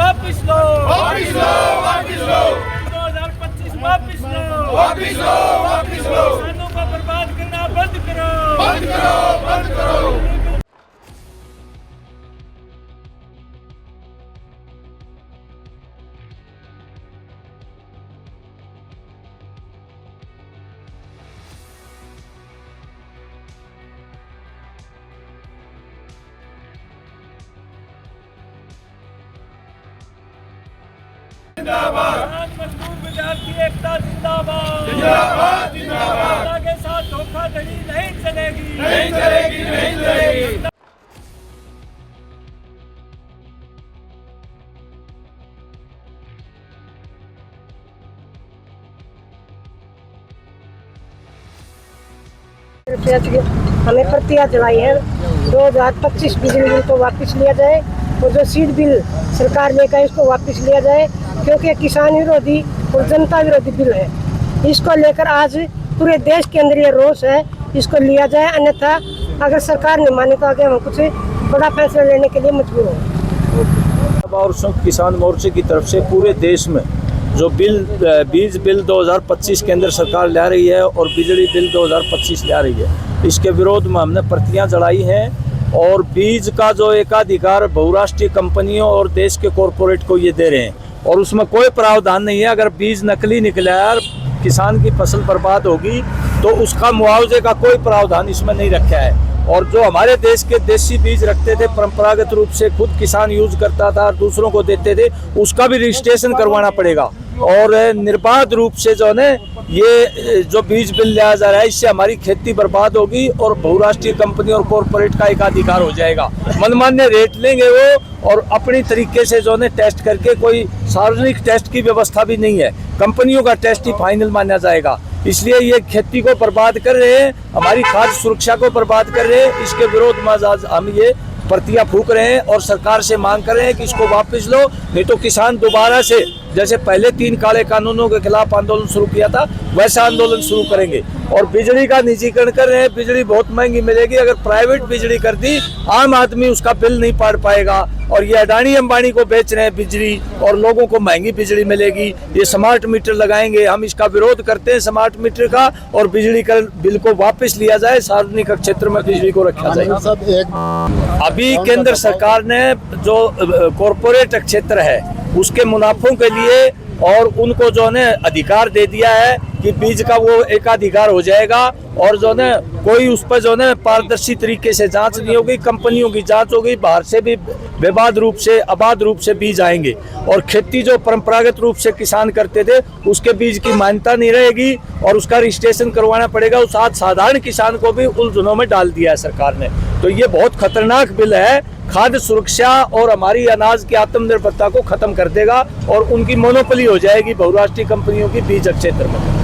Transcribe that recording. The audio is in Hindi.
वापिस लो, वापिस लो, वापिस लो, 2025 वापिस लो, वापिस लो, वापिस लो, किसानों को बर्बाद करना बंद करो, बंद करो, बंद करो। किसान मजदूर विद्यार्थी एकता जिंदाबाद, जिंदाबाद, जिंदाबाद, जनता के साथ धोखाधड़ी नहीं चलेगी, नहीं चलेगी, नहीं चलेगी। हमें प्रतियां जलाई है 2025 बिजली बिल को वापस लिया जाए और जो सीड बिल सरकार लेकर इसको वापस लिया जाए, क्योंकि किसान विरोधी और जनता विरोधी बिल है। इसको लेकर आज पूरे देश के अंदर ये रोष है, इसको लिया जाए, अन्यथा अगर सरकार नहीं माने तो आगे हम कुछ बड़ा फैसला लेने के लिए मजबूर होंगे। और संयुक्त किसान मोर्चे की तरफ से पूरे देश में जो बीज बिल 2025 के अंदर सरकार ला रही है और बिजली बिल 2025 ला रही है, इसके विरोध में हमने प्रतियां जलाई हैं। और बीज का जो एकाधिकार बहुराष्ट्रीय कंपनियों और देश के कॉरपोरेट को ये दे रहे हैं और उसमें कोई प्रावधान नहीं है। अगर बीज नकली निकला और किसान की फसल बर्बाद होगी तो उसका मुआवजे का कोई प्रावधान इसमें नहीं रखा है। और जो हमारे देश के देसी बीज रखते थे, परंपरागत रूप से खुद किसान यूज करता था और दूसरों को देते थे, उसका भी रजिस्ट्रेशन करवाना पड़ेगा। और निर्बाध रूप से जो है ये जो बीज बिल लिया जा रहा है, इससे हमारी खेती बर्बाद होगी और बहुराष्ट्रीय कंपनी और कॉरपोरेट का एकाधिकार हो जाएगा। मनमान्य रेट लेंगे वो और अपनी तरीके से जो है टेस्ट करके, कोई सार्वजनिक टेस्ट की व्यवस्था भी नहीं है, कंपनियों का टेस्ट ही फाइनल माना जाएगा। इसलिए ये खेती को बर्बाद कर रहे हैं, हमारी खाद्य सुरक्षा को बर्बाद कर रहे हैं। इसके विरोध में आज हम ये प्रतियां फूंक रहे हैं और सरकार से मांग कर रहे हैं कि इसको वापस लो, नहीं तो किसान दोबारा से जैसे पहले 3 काले कानूनों के खिलाफ आंदोलन शुरू किया था वैसा आंदोलन शुरू करेंगे। और बिजली का निजीकरण कर रहे हैं, बिजली बहुत महंगी मिलेगी। अगर प्राइवेट बिजली कर दी, आम आदमी उसका बिल नहीं पार पाएगा। और ये अडानी अंबानी को बेच रहे हैं बिजली और लोगों को महंगी बिजली मिलेगी। ये स्मार्ट मीटर लगाएंगे, हम इसका विरोध करते हैं स्मार्ट मीटर का। और बिजली का बिल को वापस लिया जाए, सार्वजनिक क्षेत्र में बिजली को रखा जाए। अभी केंद्र सरकार ने जो कॉरपोरेट क्षेत्र है उसके मुनाफों के लिए और उनको जो है अधिकार दे दिया है कि बीज का वो एकाधिकार हो जाएगा। और जो है कोई उस पर जो है पारदर्शी तरीके से जांच नहीं होगी, कंपनियों की जांच होगी, बाहर से भी बेबाद रूप से अबाध रूप से बीज आएंगे। और खेती जो परंपरागत रूप से किसान करते थे उसके बीज की मान्यता नहीं रहेगी और उसका रजिस्ट्रेशन करवाना पड़ेगा। उस आज साधारण किसान को भी उलझनों में डाल दिया है सरकार ने। तो ये बहुत खतरनाक बिल है, खाद्य सुरक्षा और हमारी अनाज की आत्मनिर्भरता को खत्म कर देगा और उनकी मोनोपोली हो जाएगी बहुराष्ट्रीय कंपनियों की बीज क्षेत्र में।